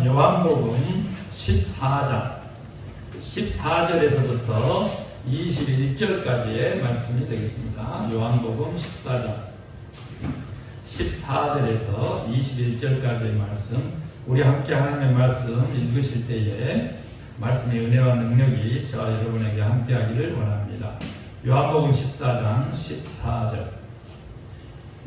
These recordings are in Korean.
요한복음 14장 14절에서부터 21절까지의 말씀이 되겠습니다. 요한복음 14절에서 21절까지의 말씀, 우리 함께 하나님의 말씀 읽으실 때에 말씀의 은혜와 능력이 저와 여러분에게 함께 하기를 원합니다. 요한복음 14장 14절.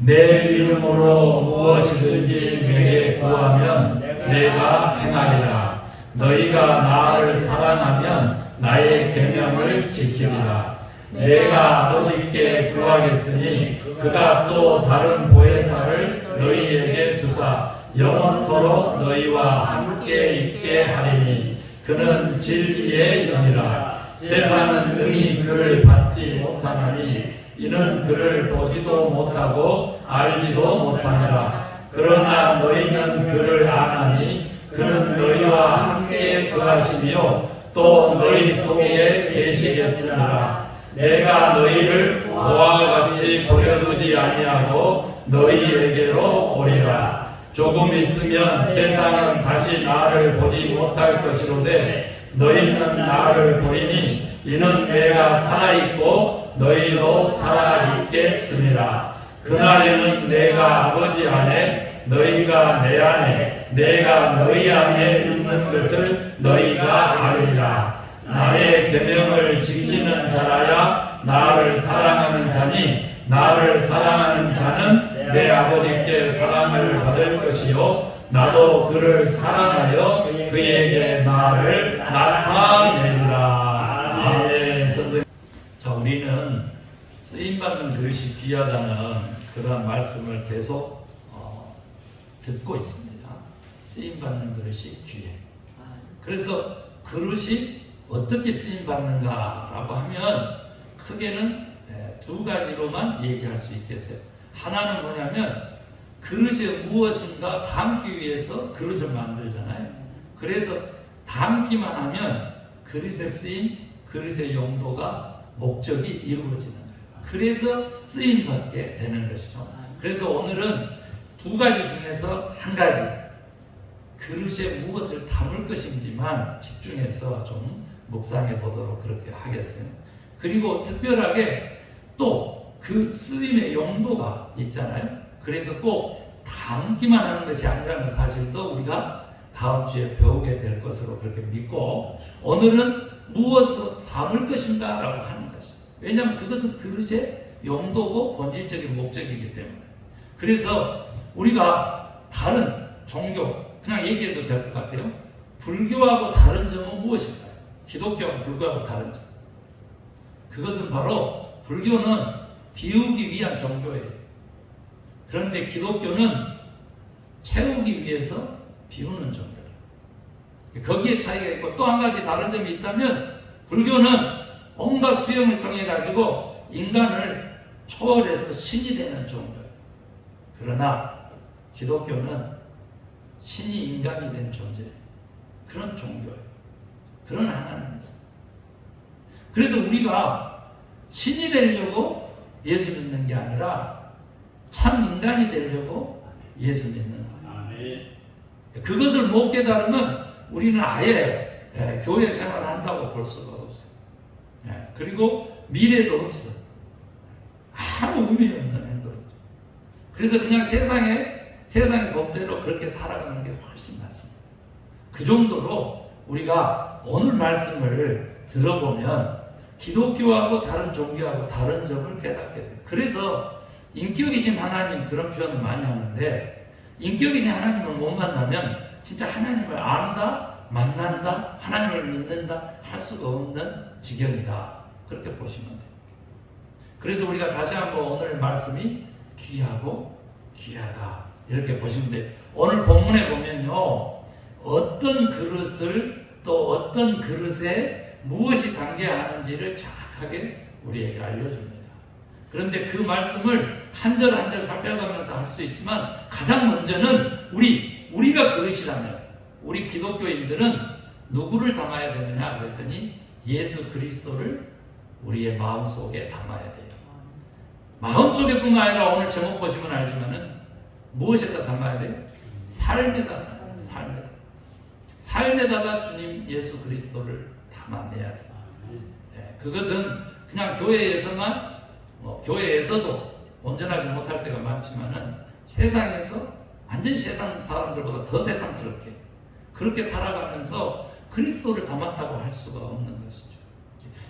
내 이름으로 무엇이든지 내게 구하면 내가 행하리라. 너희가 나를 사랑하면 나의 계명을 지키리라. 내가 아버지께 구하겠으니 그가 또 다른 보혜사를 너희에게 주사 영원토록 너희와 함께 있게 하리니 그는 진리의 영이라. 세상은 능히 그를 받지 못하나니 이는 그를 보지도 못하고 알지도 못하느라. 그러나 너희는 그를 아나니 그는 너희와 함께 거하시며 또 너희 속에 계시겠으나 내가 너희를 고아와 같이 버려두지 아니하고 너희에게로 오리라. 조금 있으면 세상은 다시 나를 보지 못할 것이로되 너희는 나를 보리니 이는 내가 살아있고 너희도 살아있겠습니다. 그날에는 내가 아버지 안에 너희가 내 안에 내가 너희 안에 있는 것을 너희가 알리라. 나의 계명을 지키는 자라야 나를 사랑하는 자니 나를 사랑하는 자는 내 아버지께 사랑을 받을 것이요 나도 그를 사랑하여 그에게 나를 나타내리라. 아멘. 자, 우리는 쓰임받는 그릇이 귀하다는 그런 말씀을 계속 듣고 있습니다. 쓰임받는 그릇이 귀해. 그래서 그릇이 어떻게 쓰임받는가라고 하면 크게는 두 가지로만 얘기할 수 있겠어요. 하나는 뭐냐면 그릇에 무엇인가 담기 위해서 그릇을 만들잖아요. 그래서 담기만 하면 그릇의 쓰임, 그릇의 용도가 목적이 이루어지는 거예요. 그래서 쓰임받게 되는 것이죠. 그래서 오늘은 두 가지 중에서 한 가지, 그릇에 무엇을 담을 것인지만 집중해서 좀 묵상해 보도록 그렇게 하겠어요. 그리고 특별하게 또 그 쓰임의 용도가 있잖아요. 그래서 꼭 담기만 하는 것이 아니라는 사실도 우리가 다음 주에 배우게 될 것으로 그렇게 믿고, 오늘은 무엇으로 담을 것인가 라고 하는 것이죠. 왜냐하면 그것은 그릇의 용도고 본질적인 목적이기 때문에. 그래서 우리가 다른 종교, 그냥 얘기해도 될 것 같아요. 불교하고 다른 점은 무엇일까요? 기독교하고 불교하고 다른 점. 그것은 바로 불교는 비우기 위한 종교예요. 그런데 기독교는 채우기 위해서 비우는 종교예요. 거기에 차이가 있고, 또 한 가지 다른 점이 있다면 불교는 온갖 수행을 통해 가지고 인간을 초월해서 신이 되는 종교예요. 그러나 기독교는 신이 인간이 된 존재예요. 그런 종교예요. 그런 하나님이세요. 그래서 우리가 신이 되려고 예수 믿는 게 아니라 참 인간이 되려고 예수 믿는 거예요. 그것을 못 깨달으면 우리는 아예 교회 생활을 한다고 볼 수가 없어요. 그리고 미래도 없어. 아무 의미 없는 행동이죠. 그래서 그냥 세상의 법대로 그렇게 살아가는 게 훨씬 낫습니다. 그 정도로 우리가 오늘 말씀을 들어보면 기독교하고 다른 종교하고 다른 점을 깨닫게 돼요. 그래서 인격이신 하나님, 그런 표현을 많이 하는데, 인격이신 하나님을 못 만나면 진짜 하나님을 안다, 만난다, 하나님을 믿는다 할 수가 없는 지경이다. 그렇게 보시면 돼요. 그래서 우리가 다시 한번 오늘의 말씀이 귀하고 귀하다 이렇게 보시면 돼요. 오늘 본문에 보면요, 어떤 그릇을 또 어떤 그릇에 무엇이 담겨야 하는지를 정확하게 우리에게 알려줍니다. 그런데 그 말씀을 한 절 한 절 살펴가면서 할 수 있지만, 가장 먼저는 우리가 그릇이라면 우리 기독교인들은 누구를 담아야 되느냐 그랬더니 예수 그리스도를 우리의 마음속에 담아야 돼요. 마음속에뿐만 아니라 오늘 제목 보시면 알지만은 무엇에다 담아야 돼요? 삶에다 담아요. 삶에다. 삶에다가 주님 예수 그리스도를 담아내야 돼요. 그것은 그냥 교회에서만 교회에서도 온전하지 못할 때가 많지만은 세상에서 완전 세상 사람들보다 더 세상스럽게 그렇게 살아가면서 그리스도를 담았다고 할 수가 없는 것이죠.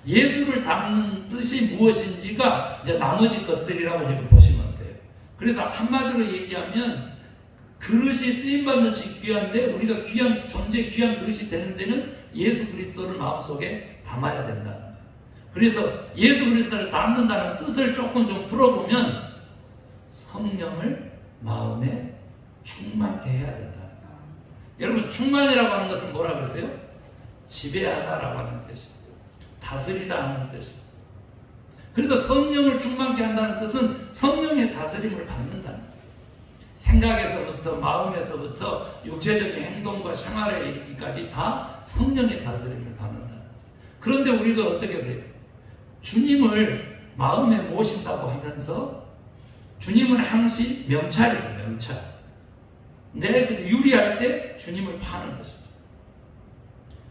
예수를 담는 뜻이 무엇인지가 이제 나머지 것들이라고 이렇게 보시면 돼요. 그래서 한마디로 얘기하면 그릇이 쓰임받는 귀한데 우리가 귀한 존재, 귀한 그릇이 되는 데는 예수 그리스도를 마음속에 담아야 된다는 거예요. 그래서 예수 그리스도를 담는다는 뜻을 조금 좀 풀어보면 성령을 마음에 충만케 해야 된다는 거예요. 여러분 충만이라고 하는 것은 뭐라 그랬어요? 지배하다라고 하는 뜻이에요. 다스리다 하는 뜻이에요. 그래서 성령을 충만케 한다는 뜻은 성령의 다스림을 받는다는 거예요. 생각에서부터 마음에서부터 육체적인 행동과 생활에 이르기까지 다 성령의 다스림을 받는다. 그런데 우리가 어떻게 돼요? 주님을 마음에 모신다고 하면서 주님은 항시 명찰이죠. 명찰. 내 유리할 때 주님을 파는 것이죠.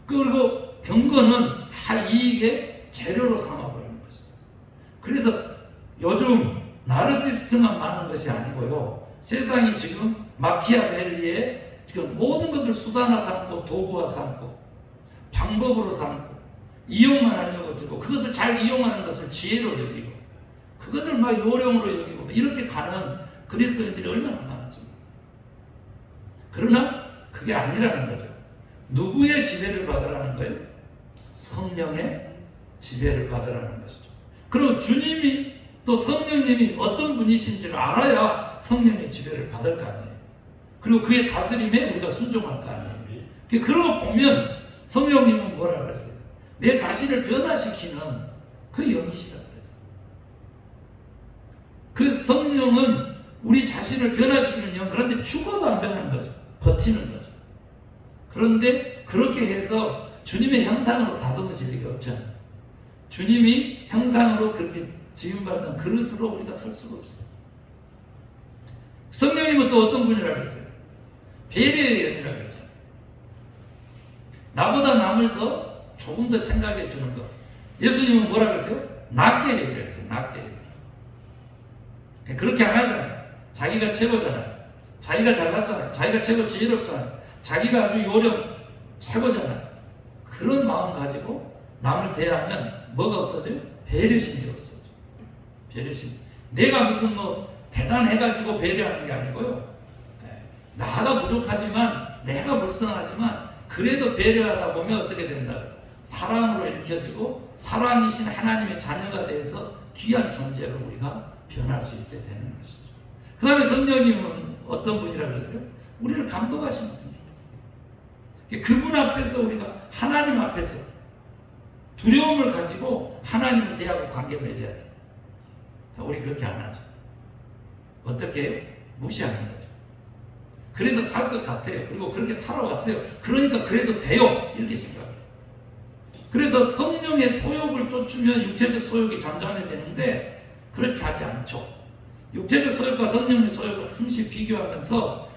그리고 경건은 다 이익의 재료로 삼아버리는 것이죠. 그래서 요즘 나르시스트만 많은 것이 아니고요. 세상이 지금 마키아벨리의 지금 모든 것을 수단화 삼고 도구화 삼고 방법으로 삼고 이용만 하려고 들고 그것을 잘 이용하는 것을 지혜로 여기고 그것을 막 요령으로 여기고 이렇게 가는 그리스도인들이 얼마나 많은지. 그러나 그게 아니라는 거죠. 누구의 지배를 받으라는 거예요? 성령의 지배를 받으라는 것이죠. 그리고 주님이 또 성령님이 어떤 분이신지를 알아야 성령의 지배를 받을 거 아니에요. 그리고 그의 다스림에 우리가 순종할 거 아니에요. 그러고 보면 성령님은 뭐라 그랬어요? 내 자신을 변화시키는 그 영이시라고 그랬어요. 그 성령은 우리 자신을 변화시키는 영, 그런데 죽어도 안 변하는 거죠. 버티는 거죠. 그런데 그렇게 해서 주님의 형상으로 다듬어질 리가 없잖아요. 주님이 형상으로 그렇게 지음받는 그릇으로 우리가 설 수가 없어요. 성령님은 또 어떤 분이라고 했어요? 배려의 영이라고 했잖아요. 나보다 남을 더 조금 더 생각해 주는 것. 예수님은 뭐라고 했어요? 낮게 얘기를 했어요. 낮게 얘기를. 그렇게 안 하잖아요. 자기가 최고잖아요. 자기가 잘났잖아요. 자기가 최고 지혜롭잖아요. 자기가 아주 요령 최고잖아요. 그런 마음 가지고 남을 대하면 뭐가 없어져요? 배려심이 없어져요. 배려심. 내가 무슨 대단해가지고 배려하는 게 아니고요. 나가 부족하지만 내가 불쌍하지만 그래도 배려하다 보면 어떻게 된다? 사랑으로 일으켜지고 사랑이신 하나님의 자녀가 돼서 귀한 존재로 우리가 변할 수 있게 되는 것이죠. 그 다음에 성령님은 어떤 분이라고 그랬어요? 우리를 감독하시는 분이에요. 그분 앞에서 우리가 하나님 앞에서 두려움을 가지고 하나님을 대하고 관계 맺어야 돼요. 우리 그렇게 안 하죠. 어떻게 해요? 무시하는 거죠. 그래도 살 것 같아요. 그리고 그렇게 살아왔어요. 그러니까 그래도 돼요. 이렇게 생각해요. 그래서 성령의 소욕을 쫓으면 육체적 소욕이 잠잠해지는데 그렇게 하지 않죠. 육체적 소욕과 성령의 소욕을 항시 비교하면서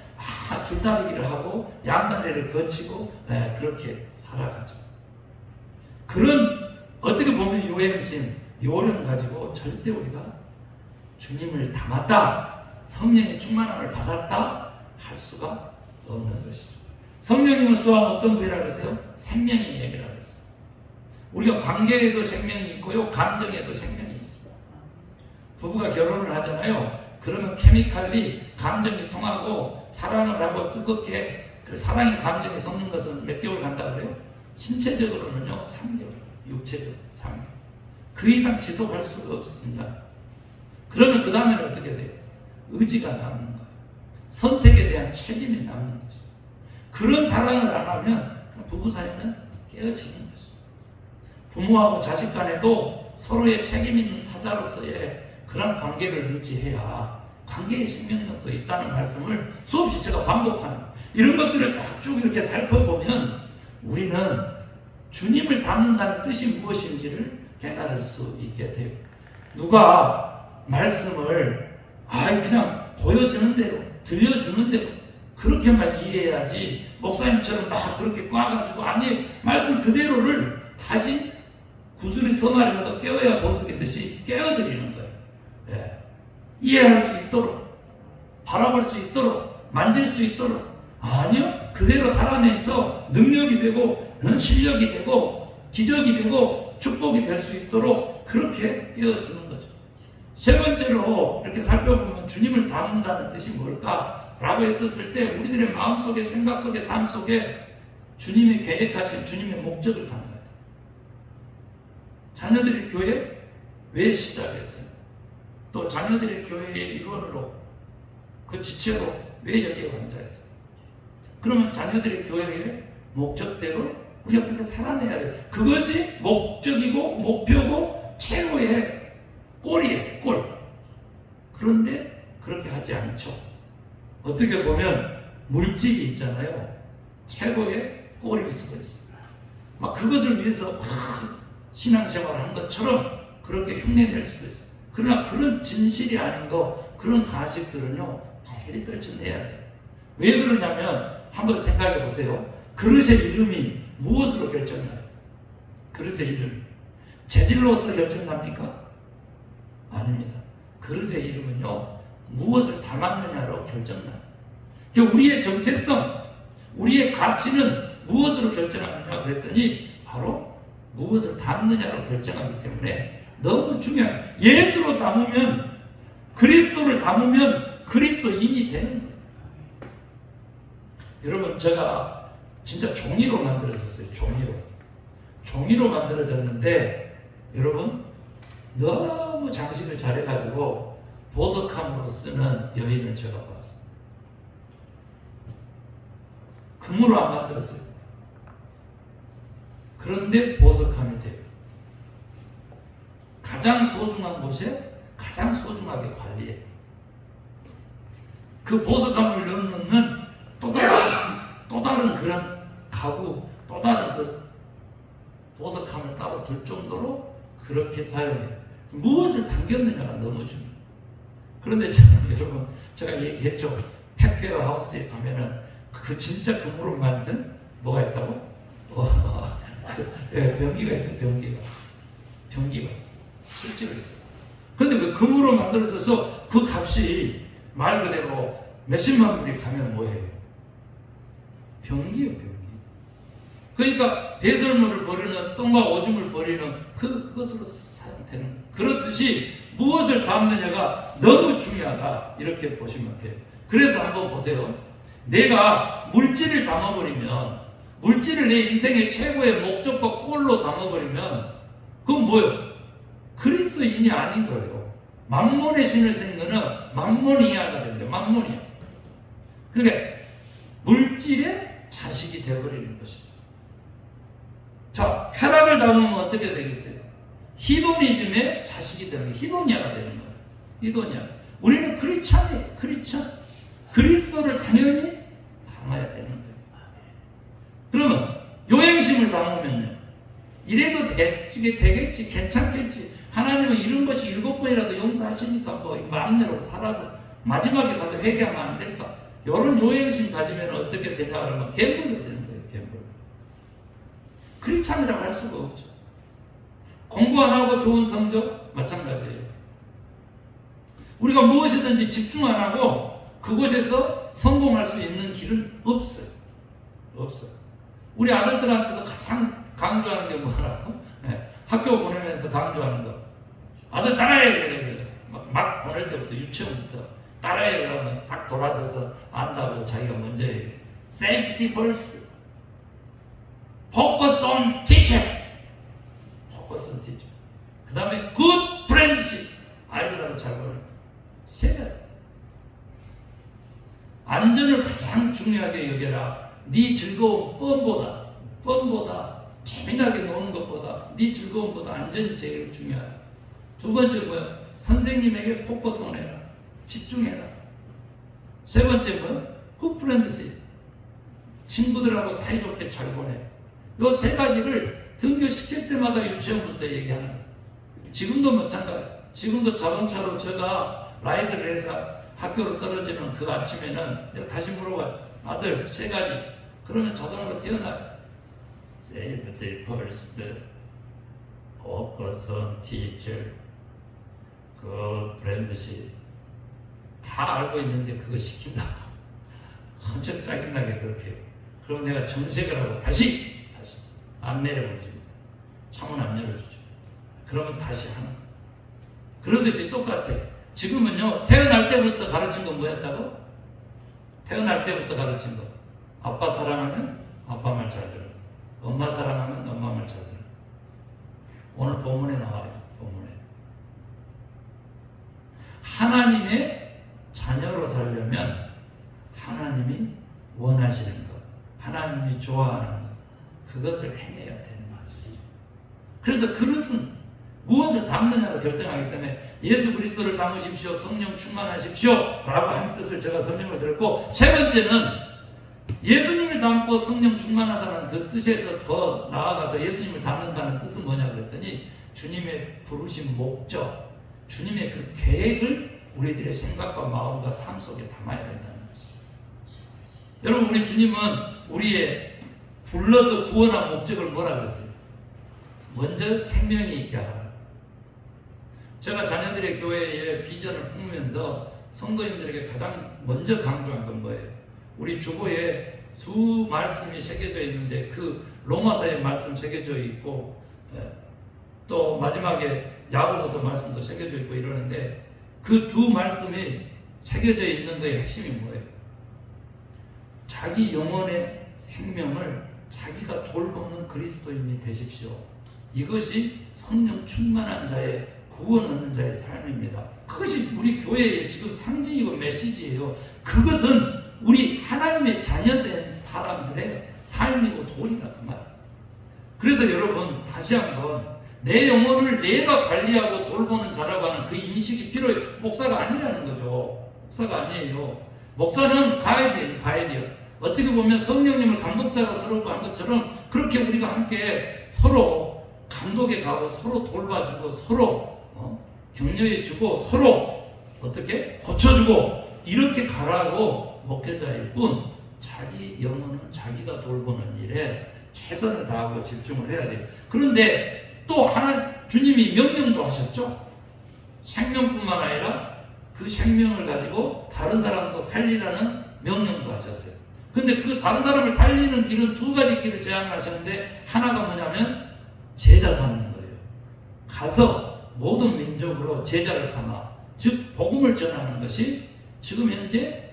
줄다리기를 하고 양다리를 거치고 그렇게 살아가죠. 그런 어떻게 보면 요행심, 요령 가지고 절대 우리가 주님을 담았다, 성령의 충만함을 받았다 할 수가 없는 것이죠. 성령님은 또한 어떤 분이라고 했어요? 생명의 얘기라고 했어요. 우리가 관계에도 생명이 있고요, 감정에도 생명이 있어요. 부부가 결혼을 하잖아요. 그러면 케미칼리 감정이 통하고 사랑을 하고 뜨겁게 그 사랑이 감정에 섞는 것은 몇 개월 간다 그래요? 신체적으로는요 3개월, 육체적으로 3개월. 그 이상 지속할 수가 없습니다. 그러면 그 다음에는 어떻게 돼요? 의지가 남는 거예요. 선택에 대한 책임이 남는 것이죠. 그런 사랑을 안 하면 부부 사이는 깨어지는 것이죠. 부모하고 자식 간에도 서로의 책임 있는 타자로서의 그런 관계를 유지해야 관계의 생명력도 있다는 말씀을 수없이 제가 반복하는 거예요. 이런 것들을 딱 쭉 이렇게 살펴보면 우리는 주님을 닮는다는 뜻이 무엇인지를 깨달을 수 있게 돼요. 누가 말씀을 그냥 보여주는 대로 들려주는 대로 그렇게만 이해해야지 목사님처럼 막 그렇게 꽈가지고 아니 말씀 그대로를 다시 구슬이 성아리라도 깨워야 보석이듯이 깨워드리는 거예요. 예. 이해할 수 있도록 바라볼 수 있도록 만질 수 있도록 아니요 그대로 살아내서 능력이 되고 실력이 되고 기적이 되고 축복이 될 수 있도록 그렇게 깨워주는 거죠. 세 번째로 이렇게 살펴보면 주님을 닮는다는 뜻이 뭘까? 라고 했었을 때 우리들의 마음속에 생각 속에 삶 속에 주님이 계획하신 주님의 목적을 담아야 돼요. 자녀들의 교회 왜 시작했어요? 또 자녀들의 교회의 일원으로 그 지체로 왜 여기에 앉아있어요? 그러면 자녀들의 교회의 목적대로 우리가 그렇게 살아내야 돼요. 그것이 목적이고 목표고 최고의 꼴이에요. 꼴. 그런데 그렇게 하지 않죠. 어떻게 보면 물질이 있잖아요. 최고의 꼴일 수가 있습니다. 막 그것을 위해서 막 신앙생활을 한 것처럼 그렇게 흉내낼 수도 있어요. 그러나 그런 진실이 아닌 거, 그런 가식들은요, 빨리 떨쳐내야 돼요. 왜 그러냐면 한번 생각해 보세요. 그릇의 이름이 무엇으로 결정나요? 그릇의 이름이 재질로서 결정납니까? 아닙니다. 그릇의 이름은요, 무엇을 담았느냐로 결정나요. 우리의 정체성, 우리의 가치는 무엇으로 결정하느냐 그랬더니 바로 무엇을 담느냐로 결정하기 때문에 너무 중요해요. 예수로 담으면, 그리스도를 담으면 그리스도인이 되는 거예요. 여러분, 제가 진짜 종이로 만들어졌어요. 종이로 만들어졌는데 여러분 너무 장식을 잘해가지고 보석함으로 쓰는 여인을 제가 봤어요. 금으로 안 만들었어요. 그런데 보석함이 돼요. 가장 소중한 곳에 가장 소중하게 관리해요. 그 보석함을 넣는 또 다른 그런 가구, 또 다른 그 보석함을 따로 둘 정도로 그렇게 사용해요. 무엇을 담겼느냐가 너무 중요해요. 그런데 여러분, 제가 얘기했죠. 팩웨어 하우스에 가면은 그 진짜 금으로 만든 뭐가 있다고? 변기가 있어요. 변기가 실제로 있어요. 그런데 그 금으로 만들어져서 그 값이 말 그대로 몇십만 불이 가면 뭐예요? 변기예요. 그러니까 배설물을 버리는, 똥과 오줌을 버리는 그것으로 사용되는 거예요. 그렇듯이 무엇을 담느냐가 너무 중요하다, 이렇게 보시면 돼요. 그래서 한번 보세요. 내가 물질을 담아버리면, 물질을 내 인생의 최고의 목적과 꼴로 담아버리면 그건 뭐예요? 그리스도인이 아닌 거예요. 만몬의 신을 쓴 거는 만몬이야가 된대요. 만몬이야. 그러니까 물질의 자식이 되어버리는 것입니다. 자, 쾌락을 담으면 어떻게 되겠어요? 히도니즘의 자식이 되는 거예요. 히도니아가 되는 거예요. 히도니아. 우리는 크리스찬이에요. 크리스찬. 그리스도를 당연히 담아야 되는 거예요. 그러면 요행심을 담으면요, 이래도 되겠지, 괜찮겠지. 하나님은 이런 것이 7번이라도 용서하시니까 뭐 마음대로 살아도 마지막에 가서 회개하면 안 될까? 이런 요행심 가지면 어떻게 되냐 그러면 갬블로 되는 거예요. 갬블. 크리스찬이라고 할 수가 없죠. 공부 안 하고 좋은 성적 마찬가지예요. 우리가 무엇이든지 집중 안 하고 그곳에서 성공할 수 있는 길은 없어요. 우리 아들들한테도 가장 강조하는 게 뭐라고? 네. 학교 보내면서 강조하는 거. 아들 따라해. 막 보낼 때부터, 유치원부터 따라해. 그러면 딱 돌아서서 안다고 자기가 먼저 해요. Safety first. Focus on teacher. 그 다음에 good friendship. 아이들하고 잘 보내. 세 가지. 안전을 가장 중요하게 여겨라. 네 즐거움, 뻔보다 재미나게 노는 것보다 네 즐거움보다 안전이 제일 중요하다. 두 번째 뭐야? 선생님에게 포커스해라. 집중해라. 세 번째 뭐야? 굿프렌드십. 친구들하고 사이좋게 잘 보내. 요 세 가지를 등교시킬 때마다 유치원부터 얘기하는 거야. 지금도 마찬가지. 지금도 자동차로 제가 라이드를 해서 학교로 떨어지는 그 아침에는 내가 다시 물어봐요. 아들 세 가지. 그러면 자동으로 태어나요. Save the first, focus on teacher, 그 브랜드시 다 알고 있는데 그거 시킨다고 엄청 짜증나게 그렇게. 그럼 내가 정색을 하고 다시 안 내려보내줍니다. 창문 안 열어주죠. 그러면 다시 하는 거예요. 그러듯이 똑같아. 지금은요, 태어날 때부터 가르친 건 뭐였다고? 태어날 때부터 가르친 거. 아빠 사랑하면 아빠 말 잘 들어. 엄마 사랑하면 엄마 말 잘 들어. 오늘 본문에 나와요. 본문에. 하나님의 자녀로 살려면 하나님이 원하시는 것, 하나님이 좋아하는 것, 그것을 행해야 되는 것이죠. 그래서 그릇은 무엇을 담느냐로 결정하기 때문에 예수 그리스도를 담으십시오, 성령 충만하십시오 라고 한 뜻을 제가 설명을 드렸고, 세 번째는 예수님을 담고 성령 충만하다는 그 뜻에서 더 나아가서 예수님을 담는다는 뜻은 뭐냐 그랬더니 주님의 부르신 목적, 주님의 그 계획을 우리들의 생각과 마음과 삶 속에 담아야 된다는 것이죠. 여러분, 우리 주님은 우리의 불러서 구원한 목적을 뭐라 그랬어요? 먼저 생명이 있게 하라. 제가 자녀들의 교회에 비전을 품으면서 성도님들에게 가장 먼저 강조한 건 뭐예요? 우리 주보에 주 말씀이 새겨져 있는데 그 로마서의 말씀 새겨져 있고, 또 마지막에 야고보서 말씀도 새겨져 있고 이러는데 그 두 말씀이 새겨져 있는 거의 핵심이 뭐예요? 자기 영혼의 생명을 자기가 돌보는 그리스도인이 되십시오. 이것이 성령 충만한 자의 구원 얻는 자의 삶입니다. 그것이 우리 교회의 지금 상징이고 메시지예요. 그것은 우리 하나님의 자녀된 사람들의 삶이고 도리가 그 말. 그래서 여러분, 다시 한번 내 영혼을 내가 관리하고 돌보는 자라고 하는 그 인식이 필요해요. 목사가 아니라는 거죠. 목사가 아니에요. 목사는 가이드예요. 어떻게 보면 성령님을 감독자로 세우고 한 것처럼 그렇게 우리가 함께 서로 감독해 가고 서로 돌봐주고 서로 격려해주고 서로 어떻게 고쳐주고 이렇게 가라고 목회자일 뿐, 자기 영혼은 자기가 돌보는 일에 최선을 다하고 집중을 해야 돼요. 그런데 또 하나 주님이 명령도 하셨죠. 생명뿐만 아니라 그 생명을 가지고 다른 사람도 살리라는 명령도 하셨어요. 근데 그 다른 사람을 살리는 길은 두 가지 길을 제안하셨는데, 하나가 뭐냐면 제자 삼는 거예요. 가서 모든 민족으로 제자를 삼아, 즉 복음을 전하는 것이 지금 현재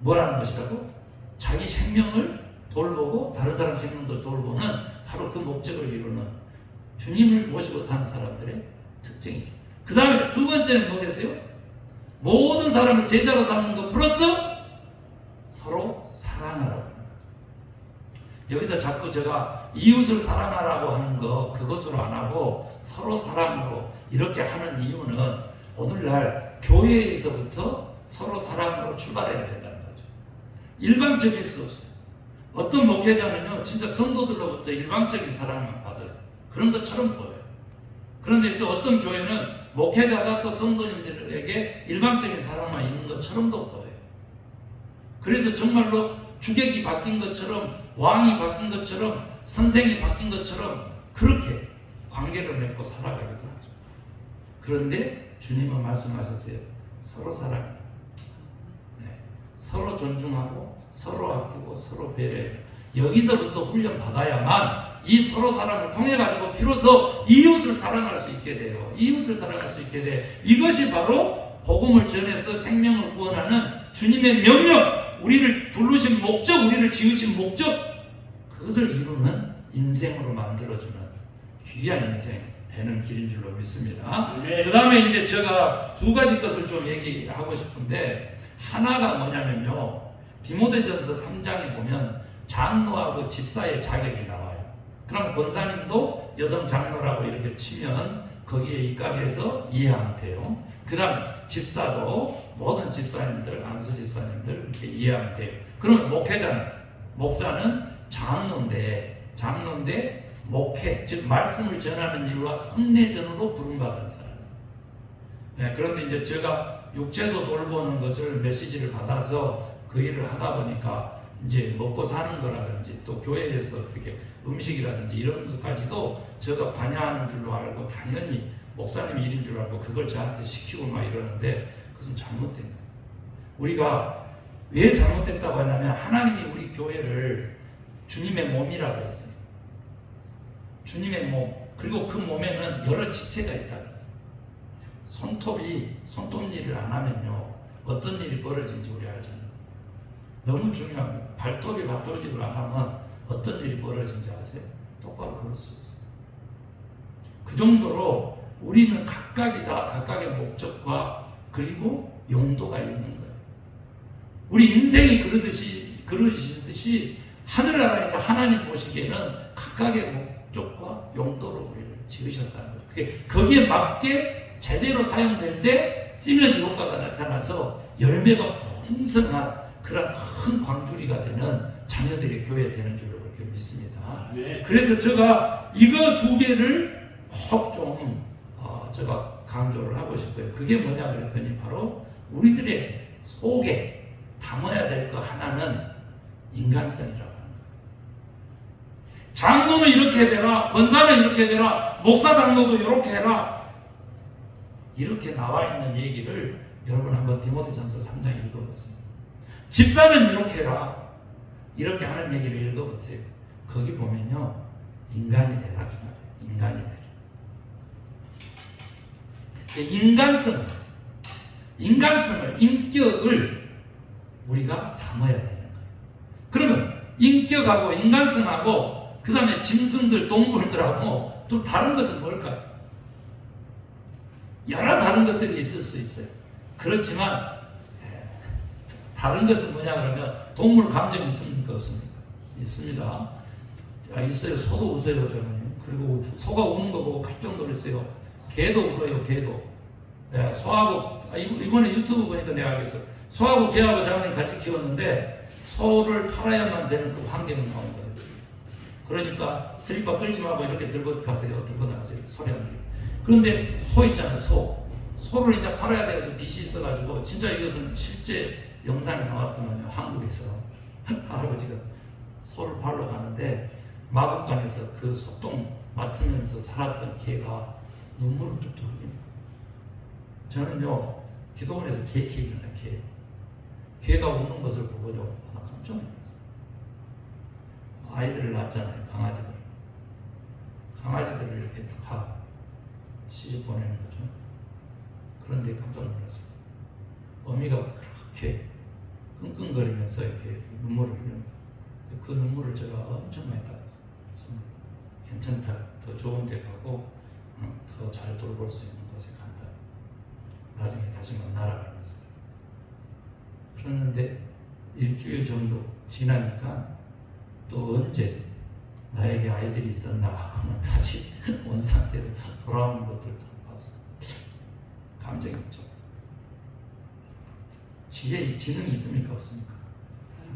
뭐라는 것이라고? 자기 생명을 돌보고 다른 사람 생명도 돌보는 바로 그 목적을 이루는 주님을 모시고 사는 사람들의 특징이죠. 그 다음에 두 번째는 뭐겠어요? 모든 사람을 제자로 삼는 것 플러스 서로 사랑하라고 하는 거죠. 여기서 자꾸 제가 이웃을 사랑하라고 하는 거 그것으로 안 하고 서로 사랑으로 이렇게 하는 이유는 오늘날 교회에서부터 서로 사랑으로 출발해야 된다는 거죠. 일방적일 수 없어요. 어떤 목회자는요, 진짜 성도들로부터 일방적인 사랑을 받아요. 그런 것처럼 보여요. 그런데 또 어떤 교회는 목회자가 또 성도님들에게 일방적인 사랑만 있는 것처럼도 보여요. 그래서 정말로 주객이 바뀐 것처럼, 왕이 바뀐 것처럼, 선생이 바뀐 것처럼 그렇게 관계를 맺고 살아가기도 하죠. 그런데 주님은 말씀하셨어요. 서로 사랑해. 서로 존중하고 서로 아끼고 서로 배려해. 여기서부터 훈련 받아야만 이 서로 사랑을 통해 가지고 비로소 이웃을 사랑할 수 있게 돼요. 이웃을 사랑할 수 있게 돼. 이것이 바로 복음을 전해서 생명을 구원하는 주님의 명령, 우리를 부르신 목적, 우리를 지으신 목적, 그것을 이루는 인생으로 만들어주는 귀한 인생 되는 길인 줄로 믿습니다. 그 다음에 이제 제가 두 가지 것을 좀 얘기하고 싶은데, 하나가 뭐냐면요, 디모데전서 3장에 보면 장로하고 집사의 자격이 나와요. 그럼 권사님도 여성 장로라고 이렇게 치면 거기에 입각해서 이해하면 돼요. 그 다음에 집사도 모든 집사님들, 안수 집사님들 이렇게 이해하면 돼요. 그러면 목사는 장로인데 목회, 즉 말씀을 전하는 일과 성례전으로 부름받은 사람. 그런데 이제 제가 육체도 돌보는 것을 메시지를 받아서 그 일을 하다 보니까 이제 먹고 사는 거라든지 또 교회에서 어떻게 음식이라든지 이런 것까지도 제가 관여하는 줄로 알고 당연히 목사님이 일인 줄 알고 그걸 저한테 시키고 막 이러는데 그것은 잘못된 거예요. 우리가 왜 잘못됐다고 하냐면 하나님이 우리 교회를 주님의 몸이라고 했어요. 주님의 몸. 그리고 그 몸에는 여러 지체가 있다고 했어요. 손톱 일을 안 하면요 어떤 일이 벌어진지 우리 알잖아요. 너무 중요합니다. 발톱이 발톱질을 안 하면 어떤 일이 벌어진지 아세요? 똑바로 걸을 수 없어요. 그 정도로 우리는 각각이 다 각각의 목적과 그리고 용도가 있는 거예요. 우리 인생이 그러시듯이 하늘나라에서 하나님 보시기에는 각각의 목적과 용도로 우리를 지으셨다는 거죠. 그게 거기에 맞게 제대로 사용될 때 시너지 효과가 나타나서 열매가 풍성한 그런 큰 광주리가 되는 자녀들의 교회 되는 줄로 그렇게 믿습니다. 네. 그래서 제가 이거 두 개를 꼭 좀 제가 강조를 하고 싶어요. 그게 뭐냐 그랬더니 바로 우리들의 속에 담아야 될 거 하나는 인간성이라고 하는 거예요. 장로는 이렇게 되라, 권사는 이렇게 되라, 목사 장로도 이렇게 해라. 이렇게 나와 있는 얘기를 여러분 한번 디모데전서 3장 읽어보세요. 집사는 이렇게 해라. 이렇게 하는 얘기를 읽어보세요. 거기 보면요. 인간이 되라. 인간이 되라. 인간성을, 인격을 우리가 담아야 되는 거예요. 그러면 인격하고 인간성하고 그 다음에 짐승들, 동물들하고 좀 다른 것은 뭘까요? 여러 다른 것들이 있을 수 있어요. 그렇지만 다른 것은 뭐냐 그러면 동물 감정 있습니까? 없습니까? 있습니다. 있어요. 소도 웃어요. 저는. 그리고 소가 우는 거 보고 깜짝 놀랐어요. 개도 울어요. 개도. 소하고 이번에 유튜브 보니까 내가 알겠어. 소하고 개하고 장모님 같이 키웠는데 소를 팔아야만 되는 그 환경이 나온 거예요. 그러니까 슬리퍼 끌지 말고 이렇게 들고 가세요. 들고 나가세요. 소리 안 들리게. 그런데 소 있잖아요. 소를 이제 팔아야 돼가지고 빚이 있어가지고 진짜 이것은 실제 영상이 나왔더만요. 한국에서 할아버지가 소를 팔러 가는데 마구간에서 그 소똥 맡으면서 살았던 개가 눈물을 뚝뚝 흘립니다. 저는요 기도원에서 개 키우잖아요. 개가 우는 것을 보고요 나 깜짝 놀랐어요. 아이들을 낳았잖아요. 강아지들을 이렇게 다 시집 보내는 거죠. 그런데 깜짝 놀랐어요. 어미가 그렇게 끙끙거리면서 이렇게 눈물을 흘리는 그 눈물을 제가 엄청 많이 닦았어요. 괜찮다. 더 좋은 데 가고 더 잘 돌볼 수 있는 곳에 간다. 나중에 다시 만나라 그랬어요. 그랬는데 일주일 정도 지나니까 또 언제 나에게 아이들이 있었나 하고는 다시 온 상태로 돌아오는 것들도 봤어요. 감정이 있죠. 지능이 있습니까? 없습니까?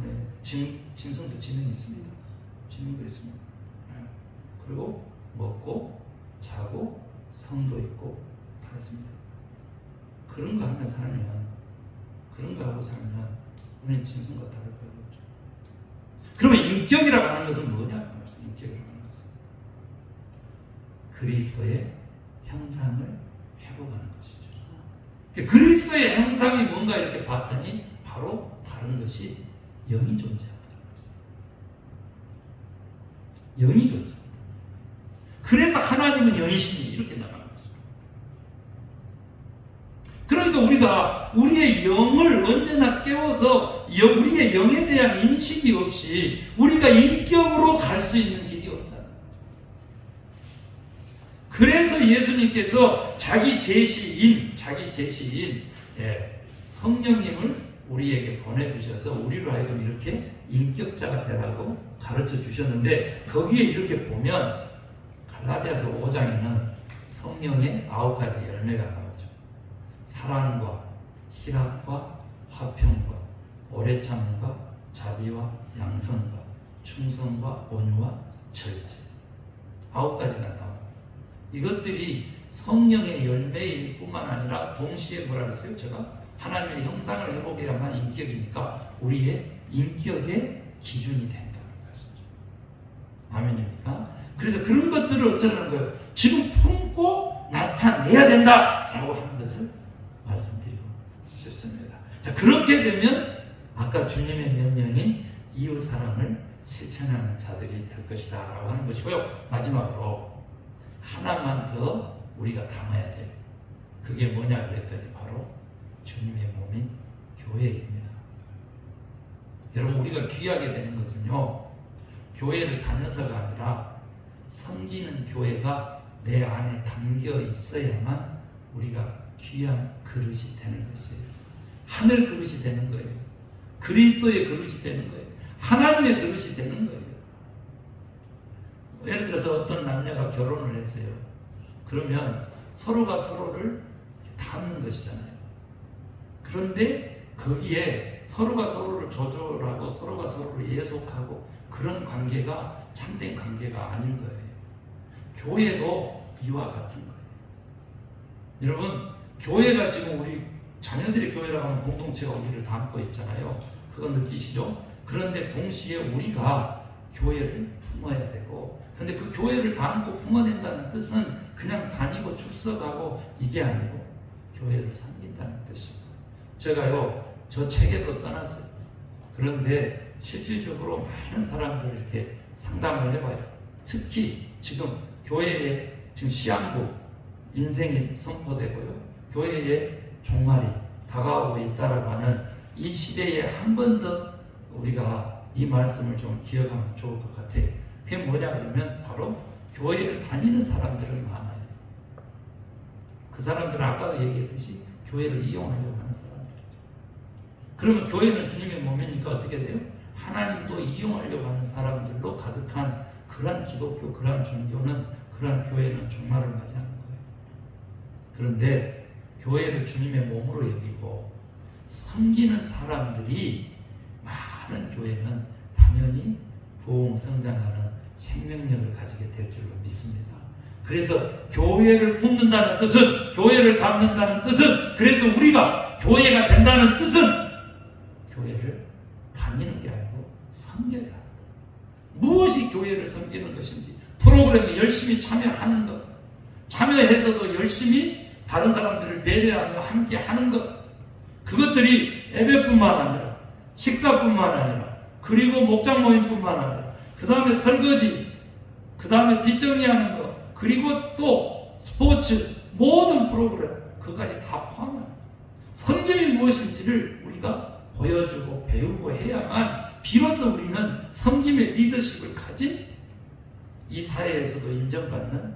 네. 짐승도 지능이 있습니다. 지능도 있습니다. 네. 그리고 먹고 자고 성도 있고 다 있습니다. 그런 거 하고 살면 우리는 짐승과 다를 거예요. 그러면 인격이라고 하는 것은 뭐냐? 인격이라고 하는 것은 그리스도의 형상을 회복하는 것이죠. 그리스도의 형상이 뭔가 이렇게 봤더니 바로 다른 것이 영이 존재한다는 거죠. 영이 존재. 그래서 하나님은 영이시니 이렇게 나가는 거죠. 그러니까 우리가 우리의 영을 언제나 깨워서 우리의 영에 대한 인식이 없이 우리가 인격으로 갈 수 있는 길이 없다는 거죠. 그래서 예수님께서 자기 계시인 성령님을 우리에게 보내주셔서 우리로 하여금 이렇게 인격자가 되라고 가르쳐 주셨는데 거기에 이렇게 보면 갈라디아서 5장에는 성령의 9가지 열매가 나오죠. 사랑과 희락과 화평과 오래 참음과 자비와 양선과 충성과 온유와 절제 9가지가 나와요. 이것들이 성령의 열매일 뿐만 아니라 동시에 뭐라 그랬어요? 제가 하나님의 형상을 회복해야만 인격이니까 우리의 인격의 기준이 된다는 것이죠. 아멘입니까? 그래서 그런 것들을 어쩌라는 거예요? 지금 품고 나타내야 된다라고 하는 것을 말씀드리고 싶습니다. 자, 그렇게 되면 아까 주님의 명령인 이웃 사랑을 실천하는 자들이 될 것이다 라고 하는 것이고요. 마지막으로 하나만 더 우리가 담아야 돼요. 그게 뭐냐 그랬더니 바로 주님의 몸인 교회입니다. 여러분, 우리가 귀하게 되는 것은요, 교회를 다녀서가 아니라 섬기는 교회가 내 안에 담겨 있어야만 우리가 귀한 그릇이 되는 것이에요. 하늘 그릇이 되는 거예요. 그리스도의 그릇이 되는 거예요. 하나님의 그릇이 되는 거예요. 예를 들어서 어떤 남녀가 결혼을 했어요. 그러면 서로가 서로를 닮는 것이잖아요. 그런데 거기에 서로가 서로를 조절하고 서로가 서로를 예속하고 그런 관계가 참된 관계가 아닌 거예요. 교회도 이와 같은 거예요. 여러분, 교회가 지금 우리 자녀들의 교회라고 하는 공동체가 우리를 담고 있잖아요. 그건 느끼시죠? 그런데 동시에 우리가 교회를 품어야 되고, 근데 그 교회를 담고 품어낸다는 뜻은 그냥 다니고 출석하고 이게 아니고 교회를 섬긴다는 뜻입니다. 제가요, 저 책에도 써놨어요. 그런데 실질적으로 많은 사람들을 이렇게 상담을 해봐요. 특히 지금 교회에 지금 시한부 인생이 선포되고요, 교회에 종말이 다가오고 있다라고 하는 이 시대에 한 번 더 우리가 이 말씀을 좀 기억하면 좋을 것 같아요. 그게 뭐냐 그러면 바로 교회를 다니는 사람들은 많아요. 그 사람들은 아까도 얘기했듯이 교회를 이용하려고 하는 사람들이죠. 그러면 교회는 주님의 몸이니까 어떻게 돼요? 하나님도 이용하려고 하는 사람들로 가득한 그러한 기독교, 그러한 종교는, 그러한 교회는 종말을 맞이하는 거예요. 그런데 교회를 주님의 몸으로 여기고 섬기는 사람들이 많은 교회는 당연히 부흥 성장하는 생명력을 가지게 될 줄로 믿습니다. 그래서 교회를 품는다는 뜻은, 교회를 담는다는 뜻은, 그래서 우리가 교회가 된다는 뜻은 교회를 다니는 게 아니고 섬겨야 합니다. 무엇이 교회를 섬기는 것인지, 프로그램에 열심히 참여하는 것, 참여해서도 열심히 다른 사람들을 배려하며 함께 하는 것, 그것들이 예배뿐만 아니라 식사뿐만 아니라 그리고 목장 모임뿐만 아니라 그 다음에 설거지, 그 다음에 뒷정리하는 것, 그리고 또 스포츠, 모든 프로그램 그것까지 다 포함합니다. 섬김이 무엇인지를 우리가 보여주고 배우고 해야만 비로소 우리는 섬김의 리더십을 가진 이 사회에서도 인정받는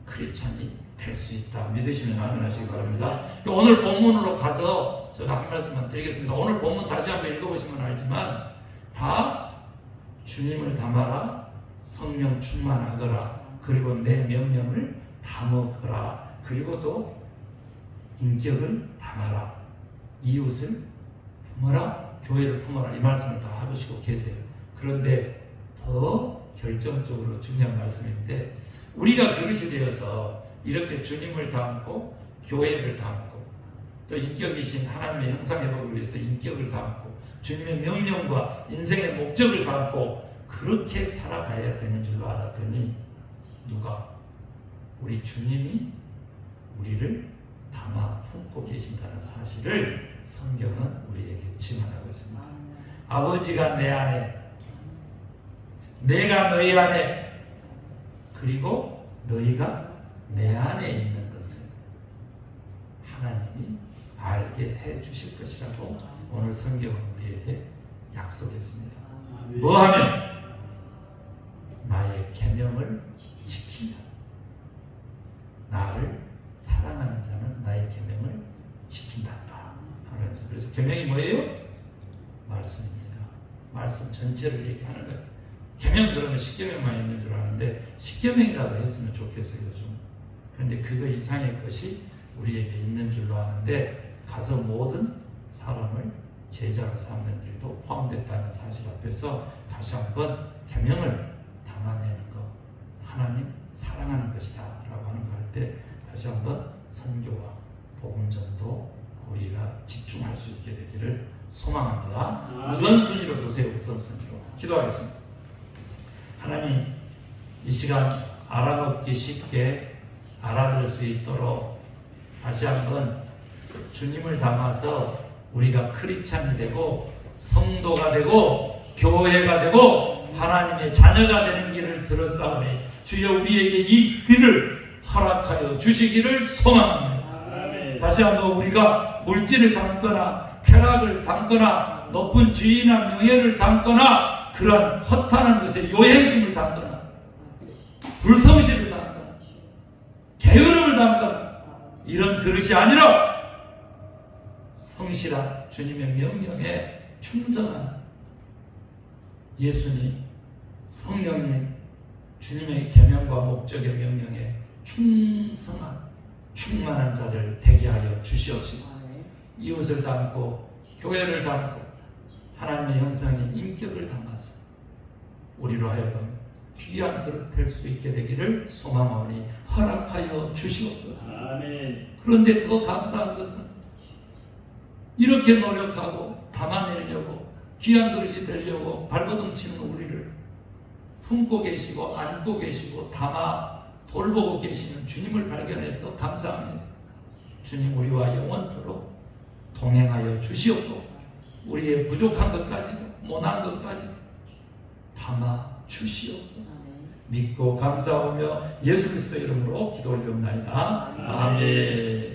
크리스찬이 될 수 있다. 믿으시면 아멘 하시기 바랍니다. 오늘 본문으로 가서 제가 한 말씀만 드리겠습니다. 오늘 본문 다시 한번 읽어보시면 알지만 다 주님을 담아라, 성령 충만하거라, 그리고 내 명령을 담으거라, 그리고 또 인격을 담아라, 이웃을 품어라, 교회를 품어라, 이 말씀을 다 하시고 계세요. 그런데 더 결정적으로 중요한 말씀인데, 우리가 그릇이 되어서 이렇게 주님을 담고 교회를 담고 또 인격이신 하나님의 형상회복을 위해서 인격을 담고 주님의 명령과 인생의 목적을 담고 그렇게 살아가야 되는 줄로 알았더니 누가? 우리 주님이 우리를 담아 품고 계신다는 사실을 성경은 우리에게 증언하고 있습니다. 아버지가 내 안에, 내가 너희 안에, 그리고 너희가 내 안에 있는 것을 하나님이 알게 해 주실 것이라고 오늘 성경은 우리에게 약속했습니다. 뭐하면? 나의 계명을 지키면. 나를 사랑하는 자는 나의 계명을 지킨다 하면서, 그래서 계명이 뭐예요? 말씀입니다. 말씀 전체를 얘기하는 거예요. 계명 그러면 10계명만 있는 줄 아는데 10계명이라도 했으면 좋겠어요 요즘. 그런데 그거 이상의 것이 우리에게 있는 줄로 아는데, 가서 모든 사람을 제자로 삼는 일도 포함됐다는 사실 앞에서 다시 한번 계명을 담아내는 것, 하나님 사랑하는 것이다 라고 하는 거 할 때 다시 한번 선교와 복음전도 우리가 집중할 수 있게 되기를 소망합니다. 아멘. 우선순위로 두세요. 우선순위로. 기도하겠습니다. 하나님, 이 시간 알아먹기 쉽게 알아들 수 있도록 다시 한번 주님을 담아서 우리가 크리스찬이 되고 성도가 되고 교회가 되고 하나님의 자녀가 되는 길을 들었사오니 주여 우리에게 이 길을 허락하여 주시기를 소망합니다. 아멘. 다시 한번 우리가 물질을 담거나 쾌락을 담거나 높은 지위나 명예를 담거나 그런 허탄한 것에 요행심을 담거나 불성실을 담거나 게으름을 담거나 이런 그릇이 아니라 성실한 주님의 명령에 충성한 예수님, 성령님, 주님의 계명과 목적의 명령에 충성한 충만한 자들 되게 하여 주시옵시고 이웃을 담고 교회를 담고 하나님의 형상인 인격을 담아서 우리로 하여금 귀한 그릇 될 수 있게 되기를 소망하오니 허락하여 주시옵소서. 아멘. 그런데 더 감사한 것은 이렇게 노력하고 담아내려고 귀한 그릇이 되려고 발버둥 치는 우리를 품고 계시고 안고 계시고 담아 돌보고 계시는 주님을 발견해서 감사합니다. 주님 우리와 영원토록 동행하여 주시옵고 우리의 부족한 것까지도 못한 것까지도 담아 주시옵소서. 믿고 감사하며 예수 그리스도 이름으로 기도 올리옵나이다. 아멘.